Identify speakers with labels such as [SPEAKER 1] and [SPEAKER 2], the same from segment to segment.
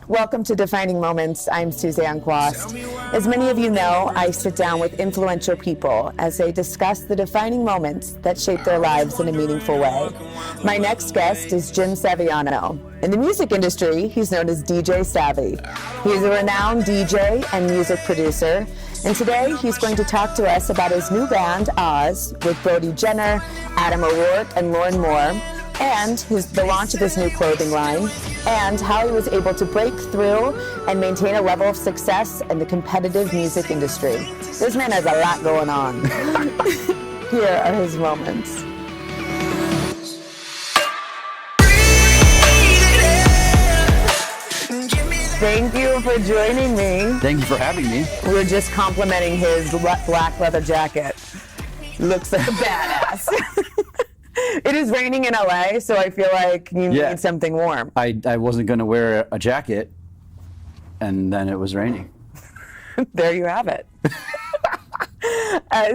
[SPEAKER 1] Welcome to Defining Moments. I'm Suzanne Quast. As many of you know, I sit down with influential people as they discuss the defining moments that shape their lives in a meaningful way. My next guest is Jim Saviano. In the music industry, he's known as DJ Savi. He's a renowned DJ and music producer, and today he's going to talk to us about his new band, AHZ, with Brody Jenner, Adam O'Rourke, and Loren Miller, and the launch of his new clothing line, and how he was able to break through and maintain a level of success in the competitive music industry. This man has a lot going on. Here are his moments. Thank you for joining me.
[SPEAKER 2] Thank you for having me.
[SPEAKER 1] We were just complimenting his black leather jacket. Looks like a badass. It is raining in LA, so I feel like you need something warm.
[SPEAKER 2] I wasn't going to wear a jacket, and then it was raining.
[SPEAKER 1] There you have it.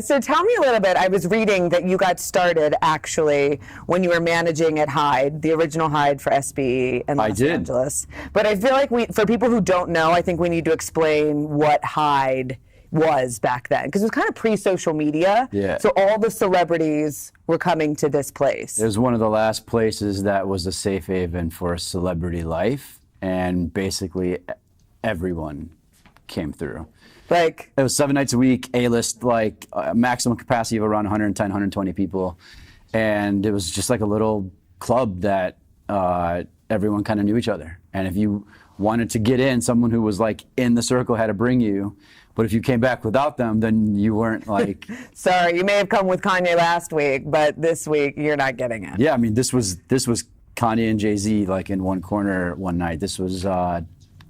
[SPEAKER 1] So tell me a little bit. I was reading that you got started actually when you were managing at Hyde, the original Hyde for SBE in Los Angeles. But I feel like for people who don't know, I think we need to explain what Hyde was back then, because it was kind of pre-social media.
[SPEAKER 2] Yeah.
[SPEAKER 1] So all the celebrities were coming to this place.
[SPEAKER 2] It was one of the last places that was a safe haven for celebrity life, and basically everyone came through.
[SPEAKER 1] Like,
[SPEAKER 2] it was 7 nights a week, A-list, like maximum capacity of around 110, 120 people. And it was just like a little club that everyone kind of knew each other. And if you wanted to get in, someone who was like in the circle had to bring you. But if you came back without them, then you weren't like...
[SPEAKER 1] Sorry, you may have come with Kanye last week, but this week you're not getting it.
[SPEAKER 2] Yeah, I mean, this was Kanye and Jay-Z like in one corner one night. This was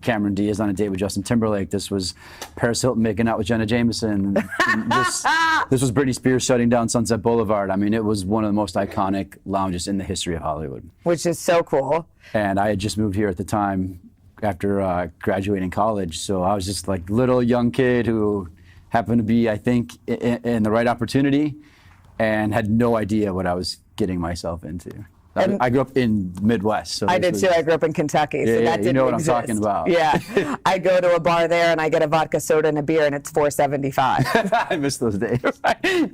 [SPEAKER 2] Cameron Diaz on a date with Justin Timberlake. This was Paris Hilton making out with Jenna Jameson. This was Britney Spears shutting down Sunset Boulevard. I mean, it was one of the most iconic lounges in the history of Hollywood.
[SPEAKER 1] Which is so cool.
[SPEAKER 2] And I had just moved here at the time after graduating college. So I was just like little young kid who happened to be, I think, in the right opportunity and had no idea what I was getting myself into. I grew up in the Midwest. So
[SPEAKER 1] I did too. I grew up in Kentucky. So that didn't
[SPEAKER 2] you know what
[SPEAKER 1] exist.
[SPEAKER 2] I'm talking about.
[SPEAKER 1] Yeah. I go to a bar there and I get a vodka soda and a beer and it's $4.75.
[SPEAKER 2] I miss those days.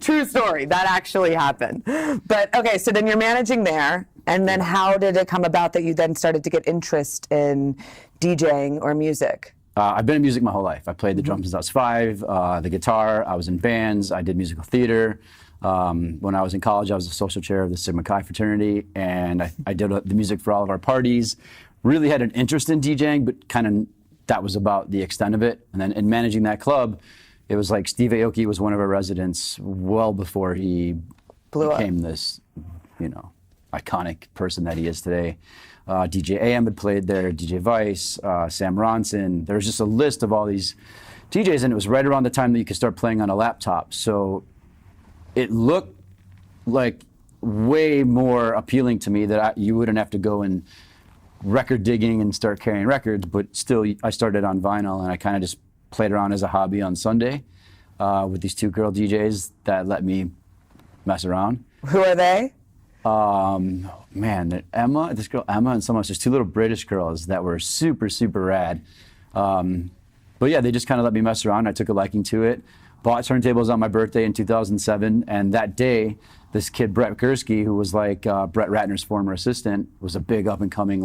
[SPEAKER 1] True story. That actually happened. But okay, so then you're managing there. And then how did it come about that you then started to get interest in DJing or music?
[SPEAKER 2] I've been in music my whole life. I played the drums since I was 5, the guitar. I was in bands. I did musical theater. When I was in college, I was the social chair of the Sigma Chi fraternity, and I did the music for all of our parties. Really had an interest in DJing, but kind of that was about the extent of it. And then in managing that club, it was like Steve Aoki was one of our residents well before he became this, iconic person that he is today. DJ AM had played there, DJ Vice, Sam Ronson. There was just a list of all these DJs, and it was right around the time that you could start playing on a laptop. So it looked like way more appealing to me that you wouldn't have to go and record digging and start carrying records, but still I started on vinyl and I kind of just played around as a hobby on Sunday with these 2 girl DJs that let me mess around.
[SPEAKER 1] Who are they?
[SPEAKER 2] This girl Emma and someone else. There's 2 little British girls that were super, super rad. But yeah, they just kind of let me mess around. I took a liking to it. Bought turntables on my birthday in 2007, and that day, this kid Brett Gursky, who was like Brett Ratner's former assistant, was a big up-and-coming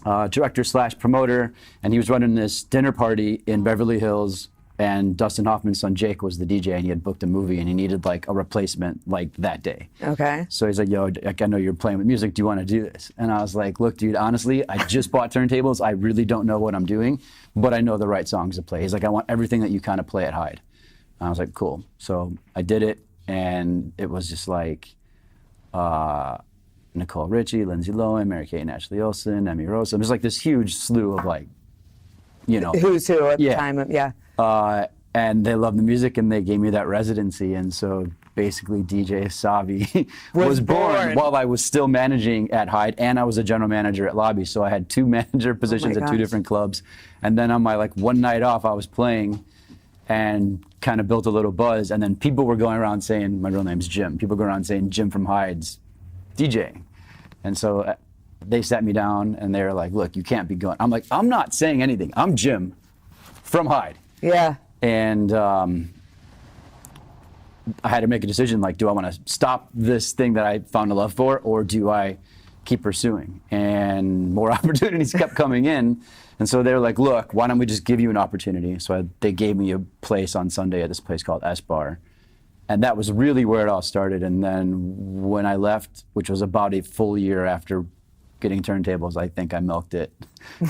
[SPEAKER 2] director/promoter, and he was running this dinner party in Beverly Hills, and Dustin Hoffman's son Jake was the DJ, and he had booked a movie, and he needed like a replacement like that day. Okay. So he's like, yo, I know you're playing with music. Do you want to do this? And I was like, look, dude, honestly, I just bought turntables. I really don't know what I'm doing, but I know the right songs to play. He's like, I want everything that you kind of play at Hyde. And I was like, cool. So I did it, and it was just like Nicole Richie, Lindsay Lohan, Mary-Kate and Ashley Olsen, Emmy Rosa. It was like this huge slew of like,
[SPEAKER 1] who's who at the time.
[SPEAKER 2] And they loved the music, and they gave me that residency. And so basically DJ Savi was born while I was still managing at Hyde, and I was a general manager at Lobby. So I had 2 manager positions at 2 different clubs. And then on my like one night off, I was playing and kind of built a little buzz. And then people were going around saying, my real name's Jim. People go around saying Jim from Hyde's DJing. And so they sat me down and they were like, look, you can't be going. I'm like, I'm not saying anything. I'm Jim from Hyde.
[SPEAKER 1] Yeah.
[SPEAKER 2] And I had to make a decision, like, do I want to stop this thing that I found a love for, or do I keep pursuing? And more opportunities kept coming in. And so they were like, look, why don't we just give you an opportunity? So they gave me a place on Sunday at this place called S Bar. And that was really where it all started. And then when I left, which was about a full year after getting turntables, I think I milked it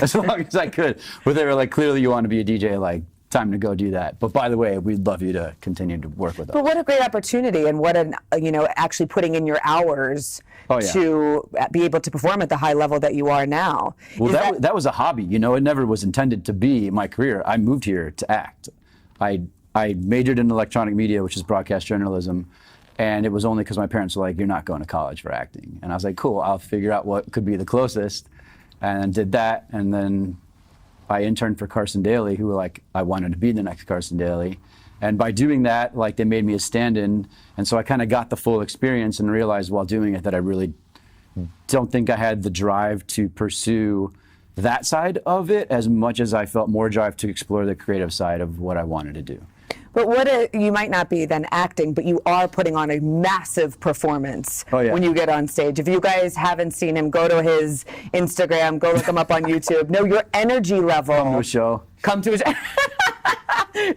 [SPEAKER 2] as long as I could. But they were like, clearly you want to be a DJ, like, time to go do that. But by the way, we'd love you to continue to work with us.
[SPEAKER 1] But what a great opportunity, and what an, actually putting in your hours to be able to perform at the high level that you are now.
[SPEAKER 2] Well, that was a hobby. It never was intended to be my career. I moved here to act. I majored in electronic media, which is broadcast journalism, and it was only because my parents were like, you're not going to college for acting. And I was like, cool, I'll figure out what could be the closest, and did that. And then I interned for Carson Daly, who I wanted to be the next Carson Daly. And by doing that, they made me a stand-in. And so I kind of got the full experience and realized while doing it that I really don't think I had the drive to pursue that side of it as much as I felt more drive to explore the creative side of what I wanted to do.
[SPEAKER 1] But you might not be then acting, but you are putting on a massive performance when you get on stage. If you guys haven't seen him, go to his Instagram, go look him up on YouTube. No, your energy level.
[SPEAKER 2] Come to a show.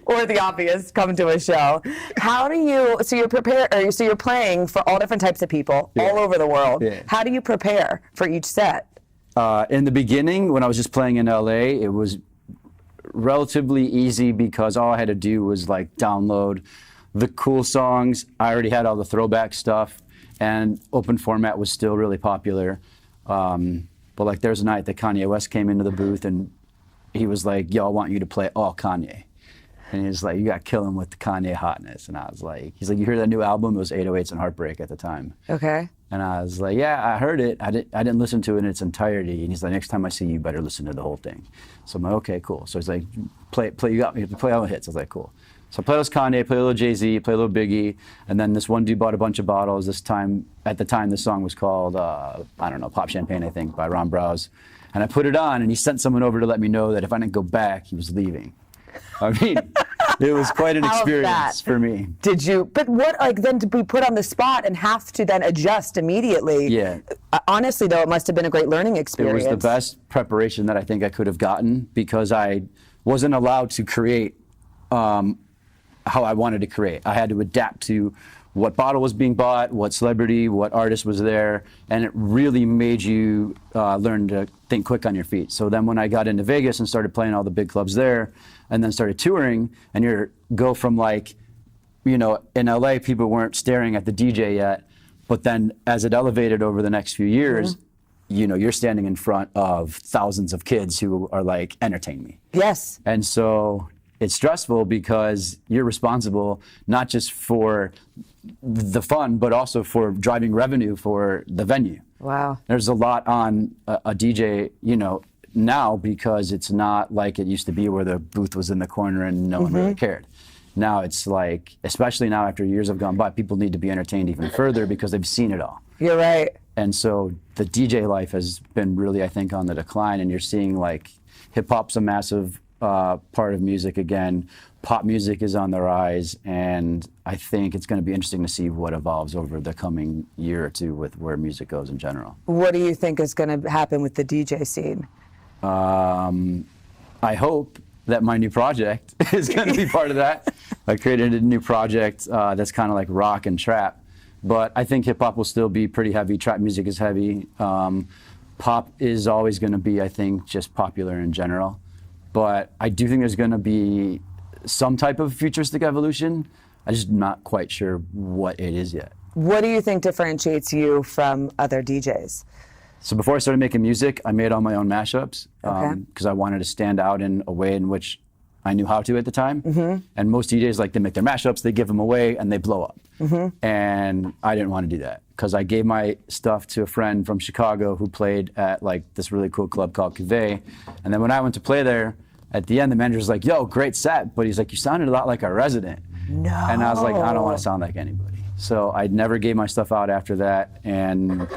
[SPEAKER 1] Or the obvious, come to a show. How do you, so you're playing for all different types of people all over the world. Yeah. How do you prepare for each set?
[SPEAKER 2] In the beginning, when I was just playing in LA, it was relatively easy because all I had to do was download the cool songs. I already had all the throwback stuff, and open format was still really popular. But there's a night that Kanye West came into the booth and he was like, yo, I want you to play all Kanye. And he's like, you got to kill him with the Kanye hotness. And I was like, he's like, you heard that new album? It was 808s and Heartbreak at the time.
[SPEAKER 1] Okay.
[SPEAKER 2] And I was like, yeah, I heard it. I didn't listen to it in its entirety. And he's like, next time I see you, you better listen to the whole thing. So I'm like, okay, cool. So he's like, you got me to play all the hits. I was like, cool. So I play those Kanye, play a little Jay-Z, play a little Biggie. And then this one dude bought a bunch of bottles. At the time, this song was called, Pop Champagne, I think, by Ron Browse. And I put it on, and he sent someone over to let me know that if I didn't go back, he was leaving. I mean, it was quite an experience for me.
[SPEAKER 1] Did you, but what, then to be put on the spot and have to then adjust immediately? Yeah. Honestly, though, it must have been a great learning experience.
[SPEAKER 2] It was the best preparation that I think I could have gotten because I wasn't allowed to create how I wanted to create. I had to adapt to what bottle was being bought, what celebrity, what artist was there, and it really made you learn to think quick on your feet. So then when I got into Vegas and started playing all the big clubs there, and then started touring, and you go from in LA, people weren't staring at the DJ yet, but then as it elevated over the next few years, you're standing in front of thousands of kids who are like, entertain me.
[SPEAKER 1] Yes.
[SPEAKER 2] And so it's stressful because you're responsible not just for the fun, but also for driving revenue for the venue.
[SPEAKER 1] Wow.
[SPEAKER 2] There's a lot on a DJ, now because it's not like it used to be where the booth was in the corner and no one really cared. Now it's especially now after years have gone by, people need to be entertained even further because they've seen it all.
[SPEAKER 1] You're right.
[SPEAKER 2] And so the DJ life has been really, I think, on the decline, and you're seeing hip hop's a massive part of music again. Pop music is on the rise, and I think it's going to be interesting to see what evolves over the coming year or two with where music goes in general.
[SPEAKER 1] What do you think is going to happen with the DJ scene?
[SPEAKER 2] I hope that my new project is going to be part of that. I created a new project that's kind of like rock and trap, but I think hip hop will still be pretty heavy. Trap music is heavy. Pop is always going to be, I think, just popular in general. But I do think there's going to be some type of futuristic evolution. I'm just not quite sure what it is yet.
[SPEAKER 1] What do you think differentiates you from other DJs?
[SPEAKER 2] So before I started making music, I made all my own mashups because I wanted to stand out in a way in which I knew how to at the time. And most DJs, they make their mashups, they give them away, and they blow up. And I didn't want to do that because I gave my stuff to a friend from Chicago who played at this really cool club called Cuvée. And then when I went to play there, at the end, the manager was like, yo, great set. But he's like, you sounded a lot like a resident.
[SPEAKER 1] No.
[SPEAKER 2] And I was like, I don't want to sound like anybody. So I never gave my stuff out after that. And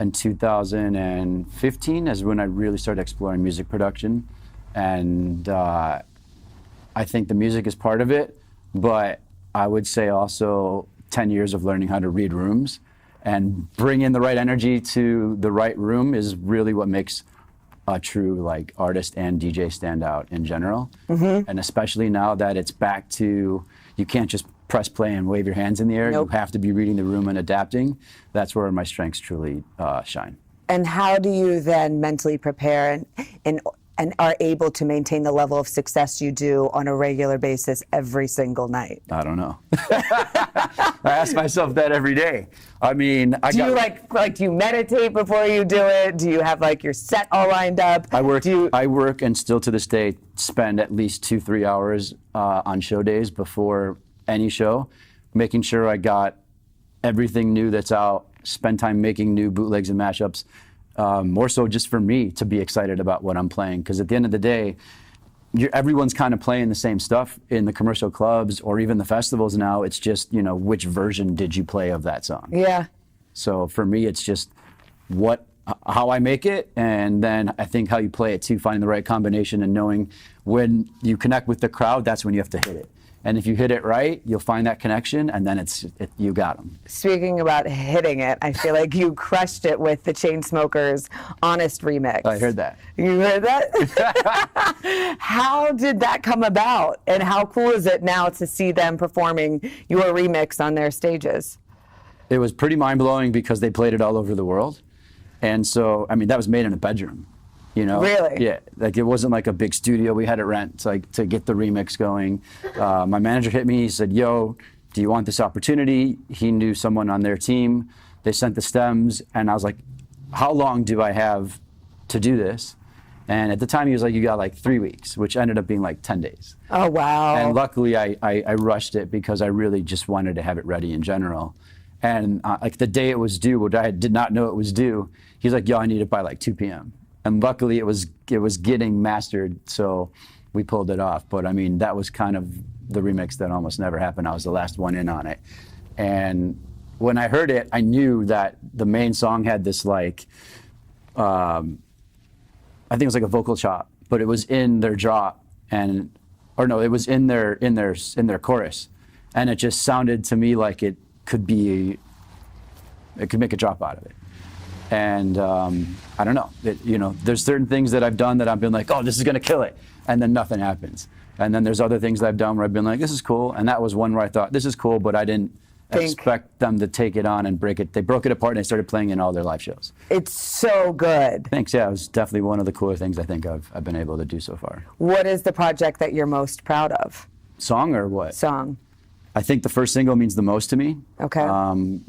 [SPEAKER 2] in 2015 is when I really started exploring music production. And I think the music is part of it, but I would say also 10 years of learning how to read rooms and bring in the right energy to the right room is really what makes a true like artist and DJ stand out in general. And especially now that it's back to, you can't just press play and wave your hands in the air.
[SPEAKER 1] Nope.
[SPEAKER 2] You have to be reading the room and adapting. That's where my strengths truly shine.
[SPEAKER 1] And how do you then mentally prepare and are able to maintain the level of success you do on a regular basis every single night?
[SPEAKER 2] I don't know. I ask myself that every day. I mean,
[SPEAKER 1] do you meditate before you do it? Do you have like your set all lined up?
[SPEAKER 2] I work and still to this day spend at least 2-3 hours on show days before any show, making sure I got everything new that's out, spend time making new bootlegs and mashups, more so just for me to be excited about what I'm playing. Because at the end of the day, everyone's kind of playing the same stuff in the commercial clubs or even the festivals now. It's just, which version did you play of that song?
[SPEAKER 1] Yeah.
[SPEAKER 2] So for me, it's just how I make it, and then I think how you play it too, finding the right combination and knowing when you connect with the crowd, that's when you have to hit it. And if you hit it right, you'll find that connection, and then you got them.
[SPEAKER 1] Speaking about hitting it, I feel like you crushed it with the Chainsmokers Honest remix.
[SPEAKER 2] I heard that.
[SPEAKER 1] You heard that? How did that come about? And how cool is it now to see them performing your remix on their stages?
[SPEAKER 2] It was pretty mind-blowing because they played it all over the world. And so, I mean, that was made in a bedroom.
[SPEAKER 1] Really?
[SPEAKER 2] Yeah, like it wasn't like a big studio we had to rent to get the remix going. My manager hit me, he said, yo, do you want this opportunity? He knew someone on their team. They sent the stems, and I was like, how long do I have to do this? And at the time he was like, you got like 3 weeks, which ended up being like 10 days.
[SPEAKER 1] Oh, wow.
[SPEAKER 2] And luckily I rushed it because I really just wanted to have it ready in general. And like the day it was due, which I did not know it was due, he's like, yo, I need it by like 2 p.m. And luckily it was getting mastered, so we pulled it off. But I mean, that was kind of the remix that almost never happened. I was the last one in on it. And when I heard it, I knew that the main song had this like, I think it was like a vocal chop, but it was in their drop, it was in their chorus. And it just sounded to me like it could make a drop out of it. And I don't know, there's certain things that I've done that I've been like, oh, this is gonna kill it, and then nothing happens. And then there's other things that I've done where I've been like, this is cool, and that was one where I thought, this is cool, but I didn't expect them to take it on and break it. They broke it apart and they started playing in all their live shows.
[SPEAKER 1] It's so good.
[SPEAKER 2] Thanks, yeah, it was definitely one of the cooler things I think I've been able to do so far.
[SPEAKER 1] What is the project that you're most proud of?
[SPEAKER 2] Song or what?
[SPEAKER 1] Song.
[SPEAKER 2] I think the first single means the most to me.
[SPEAKER 1] Okay.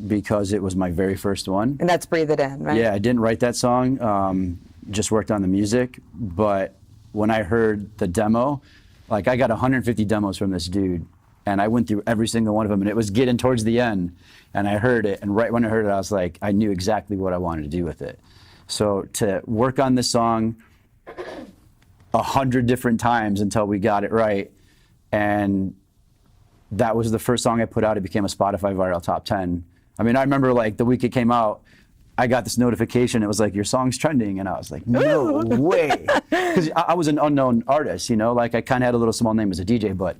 [SPEAKER 2] Because it was my very first one.
[SPEAKER 1] And that's Breathe It In, right?
[SPEAKER 2] Yeah, I didn't write that song, just worked on the music. But when I heard the demo, like I got 150 demos from this dude, and I went through every single one of them, and it was getting towards the end, and I heard it, and right when I heard it, I was like, I knew exactly what I wanted to do with it. So to work on this song 100 different times until we got it right, and that was the first song I put out. It became a Spotify viral top 10. I mean, I remember like the week it came out, I got this notification. It was like, your song's trending. And I was like, no way. Because I was an unknown artist, like I kind of had a little small name as a DJ, but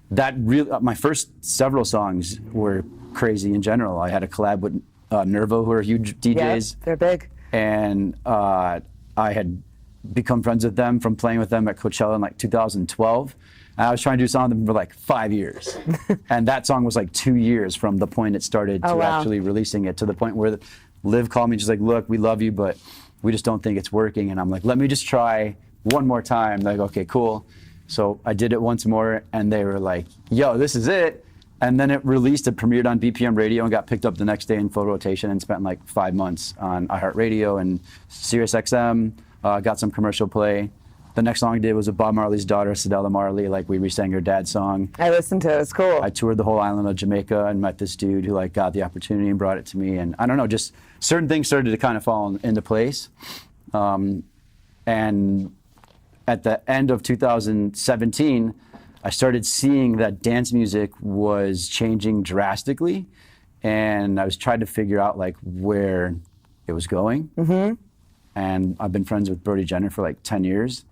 [SPEAKER 2] that really, my first several songs were crazy in general. I had a collab with Nervo, who are huge DJs.
[SPEAKER 1] Yeah, they're big.
[SPEAKER 2] And I had become friends with them from playing with them at Coachella in like 2012. And I was trying to do something with them for like 5 years. And that song was like 2 years from the point it started to actually releasing it, to the point where Liv called me, she's like, look, we love you, but we just don't think it's working. And I'm like, let me just try one more time. They're like, okay, cool. So I did it once more, and they were like, yo, this is it. And then it released, it premiered on BPM Radio and got picked up the next day in full rotation, and spent like 5 months on iHeartRadio and SiriusXM, got some commercial play. The next song I did was with Bob Marley's daughter, Cedella Marley. Like, we re-sang her dad's song.
[SPEAKER 1] I listened to it. It's cool.
[SPEAKER 2] I toured the whole island of Jamaica and met this dude who like got the opportunity and brought it to me. And I don't know, just certain things started to kind of fall into place. And at the end of 2017, I started seeing that dance music was changing drastically. And I was trying to figure out like where it was going. And I've been friends with Brody Jenner for like 10 years.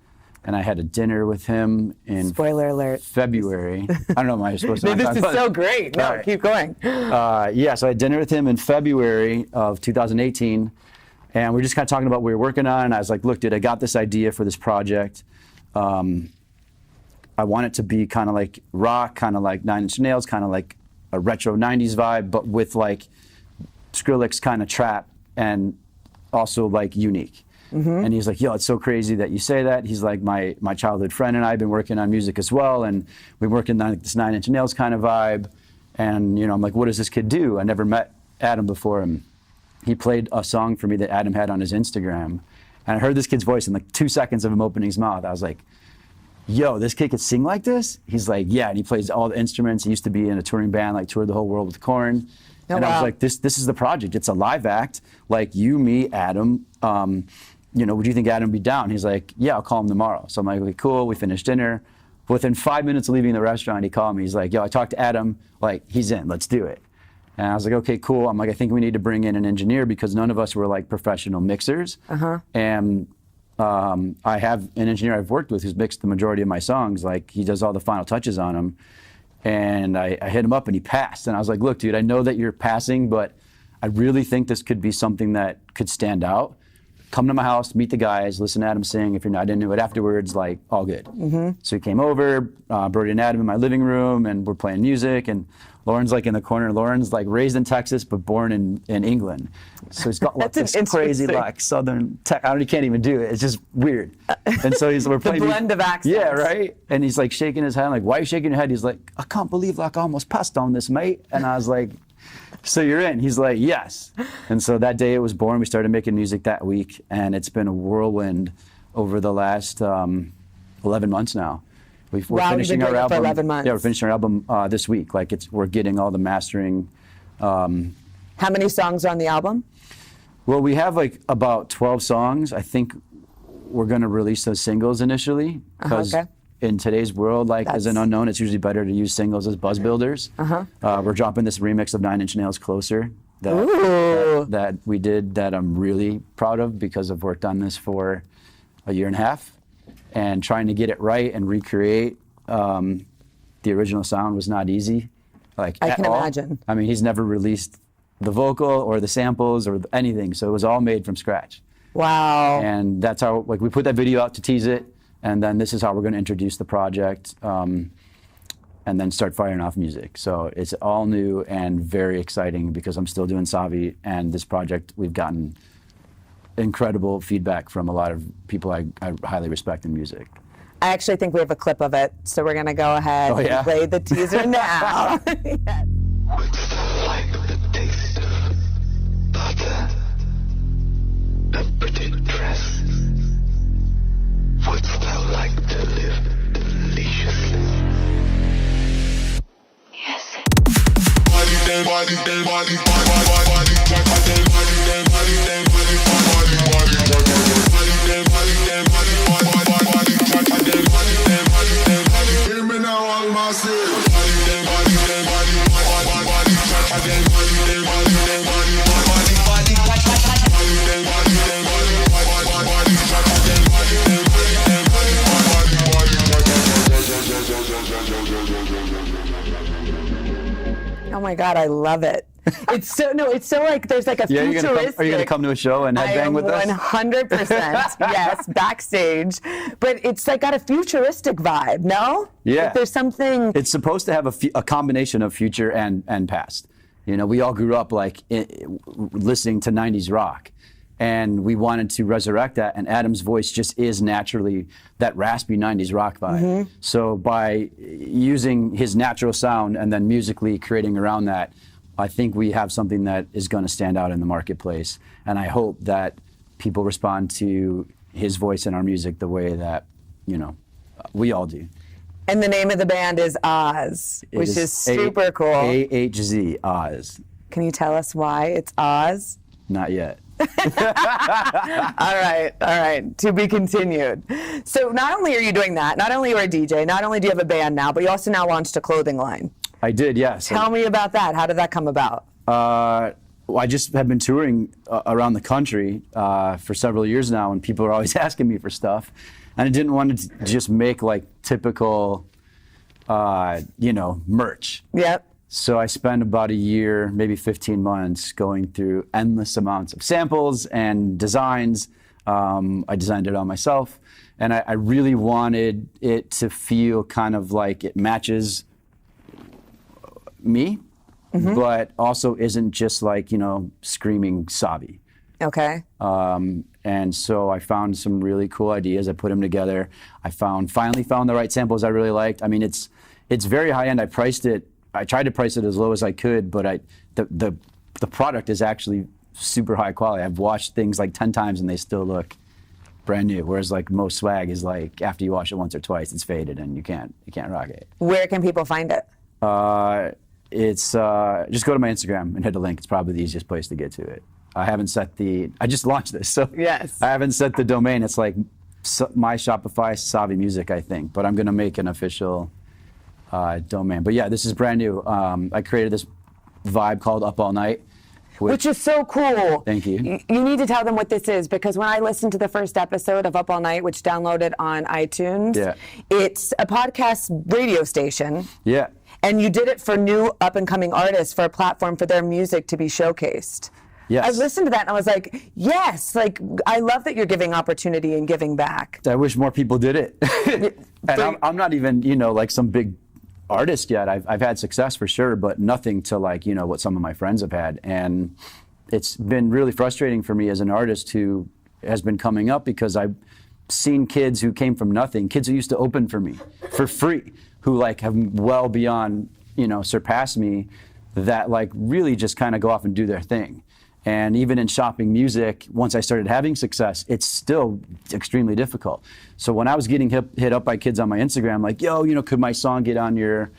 [SPEAKER 2] And I had a dinner with him in
[SPEAKER 1] Spoiler alert.
[SPEAKER 2] February. I don't know if I'm supposed to.
[SPEAKER 1] This is so great. No,
[SPEAKER 2] right.
[SPEAKER 1] Keep going.
[SPEAKER 2] Yeah, so I had dinner with him in February of 2018. And we were just kind of talking about what we were working on. And I was like, look, dude, I got this idea for this project. I want it to be kind of like rock, kind of like Nine Inch Nails, kind of like a retro 90s vibe, but with like Skrillex kind of trap and also like unique. And he's like, yo, it's so crazy that you say that. He's like, my childhood friend and I have been working on music as well, and we're working on this Nine Inch Nails kind of vibe. And I'm like, what does this kid do? I never met Adam before, and he played a song for me that Adam had on his Instagram. And I heard this kid's voice in like 2 seconds of him opening his mouth. I was like, yo, this kid could sing like this? He's like, yeah, and he plays all the instruments. He used to be in a touring band, like toured the whole world with Korn. And I was like, this is the project. It's a live act, like you, me, Adam. Would you think Adam would be down? He's like, yeah, I'll call him tomorrow. So I'm like, okay, cool. We finished dinner. Within 5 minutes of leaving the restaurant, he called me. He's like, yo, I talked to Adam. Like, he's in. Let's do it. And I was like, okay, cool. I'm like, I think we need to bring in an engineer because none of us were like professional mixers. And I have an engineer I've worked with who's mixed the majority of my songs. Like, he does all the final touches on them. And I hit him up and he passed. And I was like, look, dude, I know that you're passing, but I really think this could be something that could stand out. Come to my house, meet the guys, listen to Adam sing. If you're not into it afterwards, like, all good. So he came over, Brody and Adam in my living room, and we're playing music. And Loren's like in the corner. Loren's like raised in Texas, but born in England. So he's got like this crazy like Southern tech. He can't even do it. It's just weird. And so we're playing.
[SPEAKER 1] The blend of accents.
[SPEAKER 2] Yeah, right. And he's like shaking his head. I'm like, why are you shaking your head? He's like, I can't believe like I almost passed on this, mate. And I was like, so you're in? He's like, yes. And so that day it was born. We started making music that week, and it's been a whirlwind over the last 11 months now. We're finishing our album. For 11 months. Yeah, we're finishing our album this week. Like we're getting all the mastering.
[SPEAKER 1] How many songs are on the album?
[SPEAKER 2] Well, we have like about 12 songs. I think we're going to release those singles initially because in today's world, like as an unknown, it's usually better to use singles as buzz builders. We're dropping this remix of Nine Inch Nails Closer that we did that I'm really proud of because I've worked on this for a year and a half. And trying to get it right and recreate the original sound was not easy. Like
[SPEAKER 1] I can imagine.
[SPEAKER 2] I mean, he's never released the vocal or the samples or anything, so it was all made from scratch.
[SPEAKER 1] Wow.
[SPEAKER 2] And that's how, like, we put that video out to tease it, and then this is how we're going to introduce the project, and then start firing off music. So it's all new and very exciting because I'm still doing Savi, and this project we've gotten incredible feedback from a lot of people I highly respect in music.
[SPEAKER 1] I actually think we have a clip of it, so we're going to go ahead and play the teaser now. Yes.
[SPEAKER 3] What's the like the taste of butter, a pretty dress? What's the like to live deliciously? Yes.
[SPEAKER 1] Oh my God, I love it. It's so like there's like a futuristic.
[SPEAKER 2] Are you gonna come to a show and headbang with us?
[SPEAKER 1] 100%. Yes, backstage. But it's like got a futuristic vibe, no?
[SPEAKER 2] Yeah.
[SPEAKER 1] Like there's something.
[SPEAKER 2] It's supposed to have a combination of future and past. We all grew up like listening to 90s rock. And we wanted to resurrect that, and Adam's voice just is naturally that raspy 90s rock vibe. So by using his natural sound and then musically creating around that, I think we have something that is going to stand out in the marketplace. And I hope that people respond to his voice in our music the way that, we all do.
[SPEAKER 1] And the name of the band is Oz, which is super cool.
[SPEAKER 2] AHZ, Oz.
[SPEAKER 1] Can you tell us why it's Oz?
[SPEAKER 2] Not yet.
[SPEAKER 1] All right. To be continued. So not only are you doing that, not only are you a DJ, not only do you have a band now, but you also now launched a clothing line.
[SPEAKER 2] I did, yes.
[SPEAKER 1] Tell me about that. How did that come about?
[SPEAKER 2] I just have been touring around the country for several years now, and people are always asking me for stuff. And I didn't want to just make like typical, merch.
[SPEAKER 1] Yep.
[SPEAKER 2] So I spent about a year, maybe 15 months, going through endless amounts of samples and designs. I designed it all myself, and I really wanted it to feel kind of like it matches me, but also isn't just like, screaming Savi.
[SPEAKER 1] Okay.
[SPEAKER 2] And so I found some really cool ideas. I put them together. I finally found the right samples I really liked. I mean, it's very high end. I tried to price it as low as I could, but the product is actually super high quality. I've washed things like 10 times and they still look brand new. Whereas like most swag is like after you wash it once or twice, it's faded and you can't rock it.
[SPEAKER 1] Where can people find it?
[SPEAKER 2] It's just go to my Instagram and hit a link. It's probably the easiest place to get to it. I just launched this, so
[SPEAKER 1] yes.
[SPEAKER 2] I haven't set the domain. It's like my Shopify Savi Music, I think, but I'm gonna make an official domain. But yeah, this is brand new. I created this vibe called Up All Night.
[SPEAKER 1] Which is so cool.
[SPEAKER 2] Thank you.
[SPEAKER 1] You need to tell them what this is, because when I listened to the first episode of Up All Night, which downloaded on iTunes, it's a podcast radio station.
[SPEAKER 2] Yeah.
[SPEAKER 1] And you did it for new up-and-coming artists, for a platform for their music to be showcased.
[SPEAKER 2] Yes.
[SPEAKER 1] I listened to that and I was like, yes, like I love that you're giving opportunity and giving back.
[SPEAKER 2] I wish more people did it. And I'm not even, like some big artist yet. I've had success for sure, but nothing to like, what some of my friends have had. And it's been really frustrating for me as an artist who has been coming up, because I've seen kids who came from nothing, kids who used to open for me for free, who like have well beyond, surpassed me, that like really just kind of go off and do their thing. And even in shopping music, once I started having success, it's still extremely difficult. So when I was getting hit up by kids on my Instagram, like, yo, could my song get on your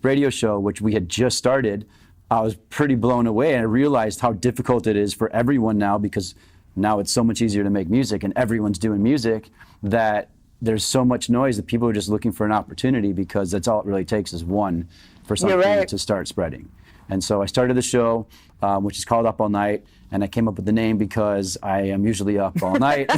[SPEAKER 2] radio show, which we had just started, I was pretty blown away. And I realized how difficult it is for everyone now, because now it's so much easier to make music and everyone's doing music, that there's so much noise that people are just looking for an opportunity, because that's all it really takes is one for something to start spreading. And so I started the show, which is called Up All Night, and I came up with the name because I am usually up all night,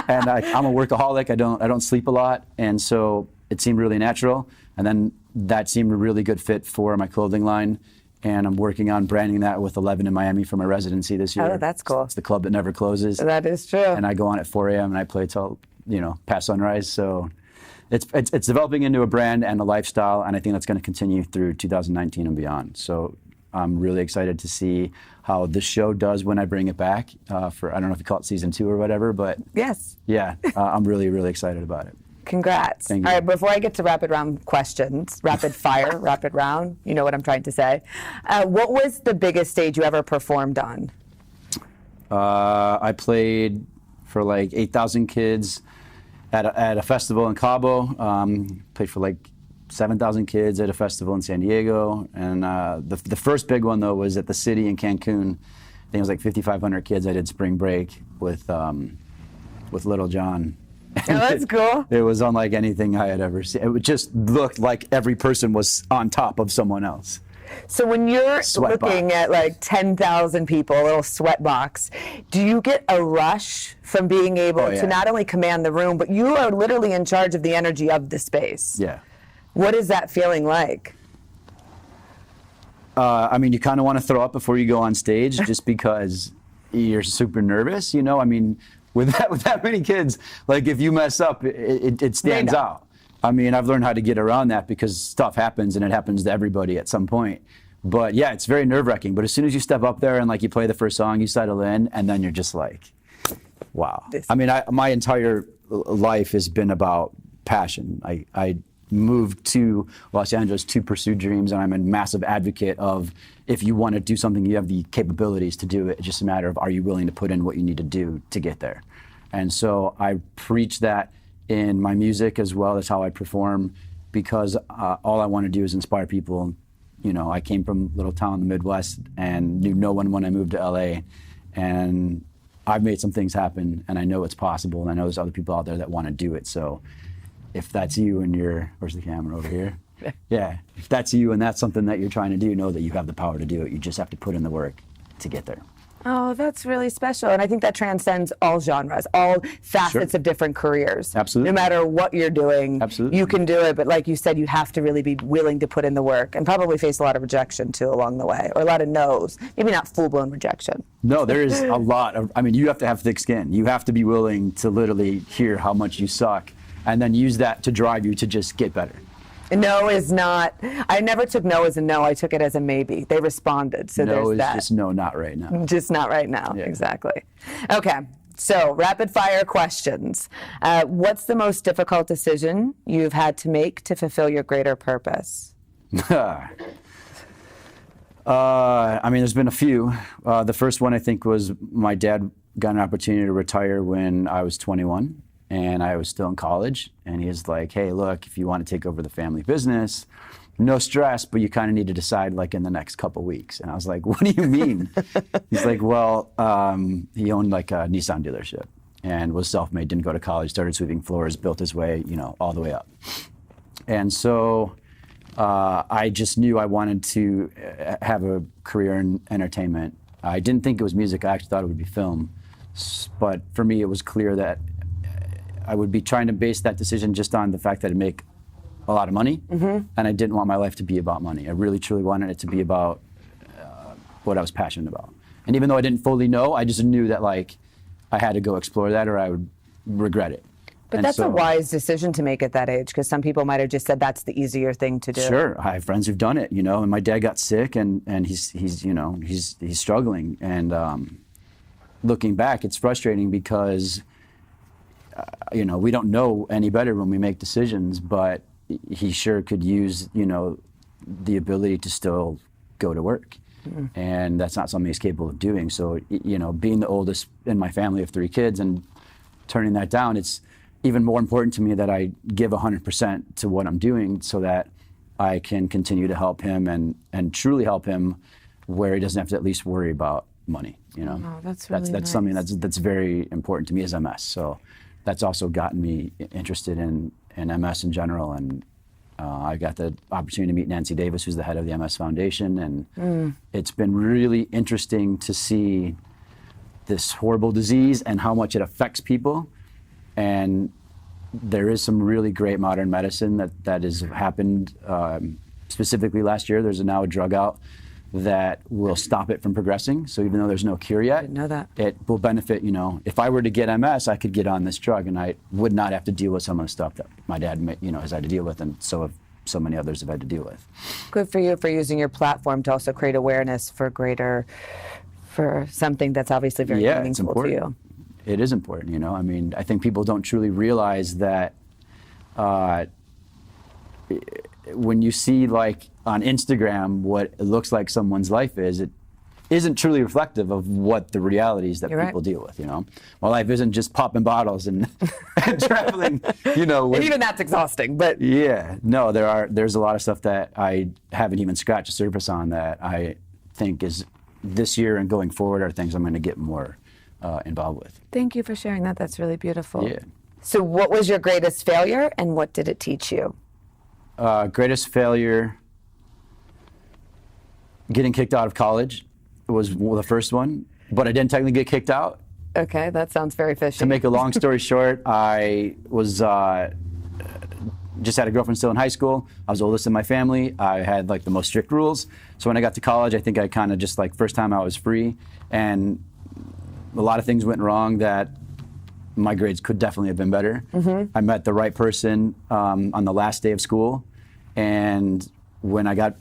[SPEAKER 2] and I'm a workaholic. I don't sleep a lot, and so it seemed really natural. And then that seemed a really good fit for my clothing line, and I'm working on branding that with 11 in Miami for my residency this year.
[SPEAKER 1] Oh, that's cool.
[SPEAKER 2] It's the club that never closes.
[SPEAKER 1] That is true.
[SPEAKER 2] And I go on at 4 a.m. and I play till past sunrise. So it's developing into a brand and a lifestyle, and I think that's going to continue through 2019 and beyond. So I'm really excited to see how this show does when I bring it back for, I don't know if you call it season 2 or whatever, but
[SPEAKER 1] yes.
[SPEAKER 2] Yeah, I'm really, really excited about it.
[SPEAKER 1] Congrats.
[SPEAKER 2] Thank you.
[SPEAKER 1] All right, before I get to rapid round questions, rapid fire, rapid round, you know what I'm trying to say. What was the biggest stage you ever performed on?
[SPEAKER 2] I played for like 8,000 kids at a festival in Cabo. Played for like 7,000 kids at a festival in San Diego. And the first big one, though, was at the city in Cancun. I think it was like 5,500 kids. I did spring break with Little John.
[SPEAKER 1] Oh, that's cool.
[SPEAKER 2] It was unlike anything I had ever seen. It just looked like every person was on top of someone else.
[SPEAKER 1] So when you're
[SPEAKER 2] Sweat
[SPEAKER 1] looking
[SPEAKER 2] box.
[SPEAKER 1] at like 10,000 people, a little sweat box, do you get a rush from being able to not only command the room, but you are literally in charge of the energy of the space?
[SPEAKER 2] Yeah.
[SPEAKER 1] What is that feeling like?
[SPEAKER 2] I mean, you kind of want to throw up before you go on stage, just because you're super nervous. I mean, with that many kids, like if you mess up, it stands out. I mean, I've learned how to get around that, because stuff happens and it happens to everybody at some point. But yeah, it's very nerve-wracking. But as soon as you step up there and like you play the first song, you settle in, and then you're just like, wow. I mean, my entire life has been about passion. I moved to Los Angeles to pursue dreams, and I'm a massive advocate of, if you want to do something, you have the capabilities to do it. It's just a matter of, are you willing to put in what you need to do to get there? And so I preach that in my music as well. That's how I perform, because all I want to do is inspire people. I came from a little town in the Midwest and knew no one when I moved to LA, and I've made some things happen, and I know it's possible, and I know there's other people out there that want to do it. So if that's you and where's the camera over here? Yeah, if that's you and that's something that you're trying to do, know that you have the power to do it. You just have to put in the work. to get there.
[SPEAKER 1] Oh, that's really special. And I think that transcends all genres, all facets of different careers.
[SPEAKER 2] Absolutely.
[SPEAKER 1] No matter what you're doing,
[SPEAKER 2] Absolutely.
[SPEAKER 1] you can do it. But like you said, you have to really be willing to put in the work and probably face a lot of rejection too along the way, or a lot of no's. Maybe not full-blown rejection.
[SPEAKER 2] No, there is a lot of, I mean, you have to have thick skin. You have to be willing to literally hear how much you suck and then use that to drive you to just get better.
[SPEAKER 1] No is not, I never took no as a no, I took it as a maybe. They responded, so
[SPEAKER 2] No
[SPEAKER 1] there's
[SPEAKER 2] is
[SPEAKER 1] that.
[SPEAKER 2] just no, not right now.
[SPEAKER 1] Just not right now,
[SPEAKER 2] Yeah.
[SPEAKER 1] exactly. Okay, so rapid fire questions. What's the most difficult decision you've had to make to fulfill your greater purpose?
[SPEAKER 2] I mean, there's been a few. The first one I think was my dad got an opportunity to retire when I was 21. And I was still in college, and he was like, hey, look, if you want to take over the family business, no stress, but you kind of need to decide like in the next couple weeks. And I was like, what do you mean? He's like, well, he owned like a Nissan dealership and was self-made, didn't go to college, started sweeping floors, built his way, you know, all the way up. And so I just knew I wanted to have a career in entertainment. I didn't think it was music. I actually thought it would be film. But for me, it was clear that I would be trying to base that decision just on the fact that I'd make a lot of money, and I didn't want my life to be about money. I really, truly wanted it to be about what I was passionate about. And even though I didn't fully know, I just knew that like I had to go explore that or I would regret it.
[SPEAKER 1] But that's a wise decision to make at that age, because some people might have just said that's the easier thing to do.
[SPEAKER 2] Sure, I have friends who've done it, you know. And my dad got sick, and he's you know he's struggling. And looking back, it's frustrating because you know we don't know any better when we make decisions, but he sure could use you know the ability to still go to work. And that's not something he's capable of doing. So, you know, being the oldest in my family of 3 kids and turning that down, it's even more important to me that I give 100% to what I'm doing so that I can continue to help him and truly help him where he doesn't have to at least worry about money, you know.
[SPEAKER 1] Oh, that's really
[SPEAKER 2] that's
[SPEAKER 1] nice.
[SPEAKER 2] something that's very important to me as MS. So that's also gotten me interested in MS in general. And I got the opportunity to meet Nancy Davis, who's the head of the MS Foundation, and it's been really interesting to see this horrible disease and how much it affects people. And there is some really great modern medicine that has happened. Specifically last year, there's now a drug out that will stop it from progressing. So even though there's no cure yet,
[SPEAKER 1] Didn't know that.
[SPEAKER 2] it will benefit, you know, if I were to get MS, I could get on this drug and I would not have to deal with some of the stuff that my dad, you know, has had to deal with, and so have so many others have had to deal with.
[SPEAKER 1] Good for you for using your platform to also create awareness for something that's obviously very
[SPEAKER 2] Yeah, it's
[SPEAKER 1] meaningful to
[SPEAKER 2] important.
[SPEAKER 1] you.
[SPEAKER 2] It is important, you know. I mean, I think people don't truly realize that when you see like on Instagram what it looks like someone's life is, it isn't truly reflective of what the realities that
[SPEAKER 1] You're
[SPEAKER 2] people
[SPEAKER 1] right.
[SPEAKER 2] deal with, you know. My life isn't just popping bottles and traveling, you know.
[SPEAKER 1] And
[SPEAKER 2] with-
[SPEAKER 1] even that's exhausting, but
[SPEAKER 2] Yeah, no, there's a lot of stuff that I haven't even scratched the surface on that I think is this year and going forward are things I'm going to get more involved with.
[SPEAKER 1] thank you for sharing that. That's really beautiful.
[SPEAKER 2] Yeah.
[SPEAKER 1] So what was your greatest failure and what did it teach you?
[SPEAKER 2] Greatest failure, getting kicked out of college was the first one, but I didn't technically get kicked out.
[SPEAKER 1] Okay, that sounds very fishy.
[SPEAKER 2] To make a long story short, I was just had a girlfriend still in high school. I was the oldest in my family. I had like the most strict rules. So when I got to college, I think I kind of just like first time I was free, and a lot of things went wrong that my grades could definitely have been better. I met the right person on the last day of school, and when I got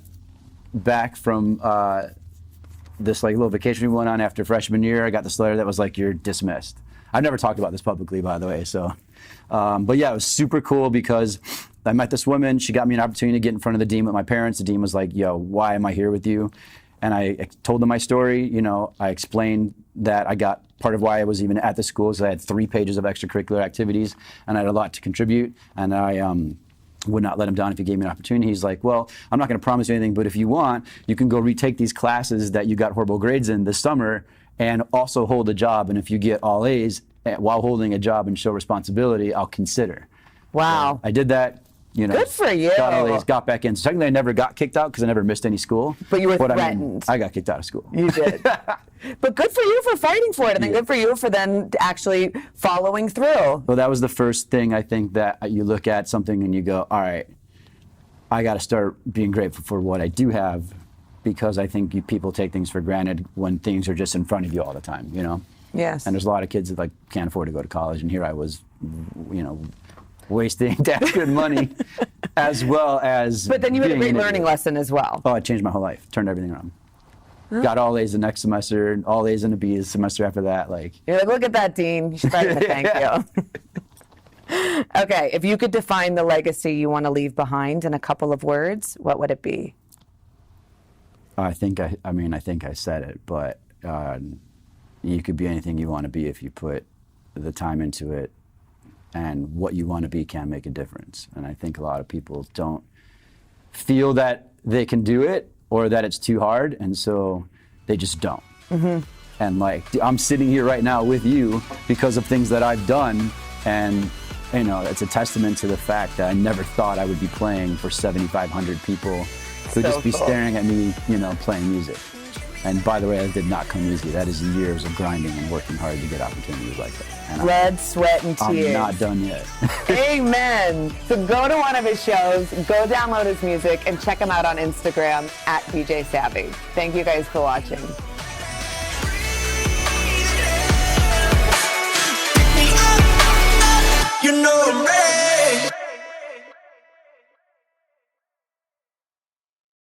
[SPEAKER 2] back from this like little vacation we went on after freshman year, I got this letter that was like, "You're dismissed." I've never talked about this publicly, by the way. So, but yeah, it was super cool because I met this woman. She got me an opportunity to get in front of the dean with my parents. The dean was like, "Yo, why am I here with you?" And I told them my story. You know, I explained that I got part of why I was even at the school is I had 3 pages of extracurricular activities and I had a lot to contribute. And I would not let him down if he gave me an opportunity. He's like, well, I'm not going to promise you anything, but if you want, you can go retake these classes that you got horrible grades in this summer and also hold a job. And if you get all A's while holding a job and show responsibility, I'll consider.
[SPEAKER 1] Wow.
[SPEAKER 2] I did that. You know,
[SPEAKER 1] Good for you.
[SPEAKER 2] Got all A's, got back in. So technically, I never got kicked out because I never missed any school.
[SPEAKER 1] But you were
[SPEAKER 2] I mean,
[SPEAKER 1] threatened.
[SPEAKER 2] I got kicked out of school.
[SPEAKER 1] You did. But good for you for fighting for it, and then good for you for then actually following through.
[SPEAKER 2] Well, that was the first thing I think that you look at something and you go, all right, I got to start being grateful for what I do have, because I think people take things for granted when things are just in front of you all the time, you know?
[SPEAKER 1] Yes.
[SPEAKER 2] And there's a lot of kids that like can't afford to go to college, and here I was, you know, wasting dad's good money as well as.
[SPEAKER 1] But then you had a
[SPEAKER 2] being
[SPEAKER 1] great
[SPEAKER 2] an
[SPEAKER 1] learning
[SPEAKER 2] idiot.
[SPEAKER 1] lesson as well.
[SPEAKER 2] Oh, it changed my whole life. Turned everything around. Got all A's the next semester, all A's and a B the semester after that. Like,
[SPEAKER 1] You're like, look at that, Dean. You should write him a thank you. Okay, if you could define the legacy you want to leave behind in a couple of words, what would it be?
[SPEAKER 2] I think I said it, but you could be anything you want to be if you put the time into it, and what you want to be can make a difference. And I think a lot of people don't feel that they can do it or that it's too hard, and so they just don't. Mm-hmm. And like, I'm sitting here right now with you because of things that I've done, and you know, it's a testament to the fact that I never thought I would be playing for 7,500 people who'd just be staring at me, you know, playing music. And by the way, that did not come easy. That is years of grinding and working hard to get opportunities like that. And
[SPEAKER 1] Blood, sweat, and tears.
[SPEAKER 2] I'm not done yet.
[SPEAKER 1] Amen. So go to one of his shows, go download his music, and check him out on Instagram at DJ Savi. Thank you guys for watching.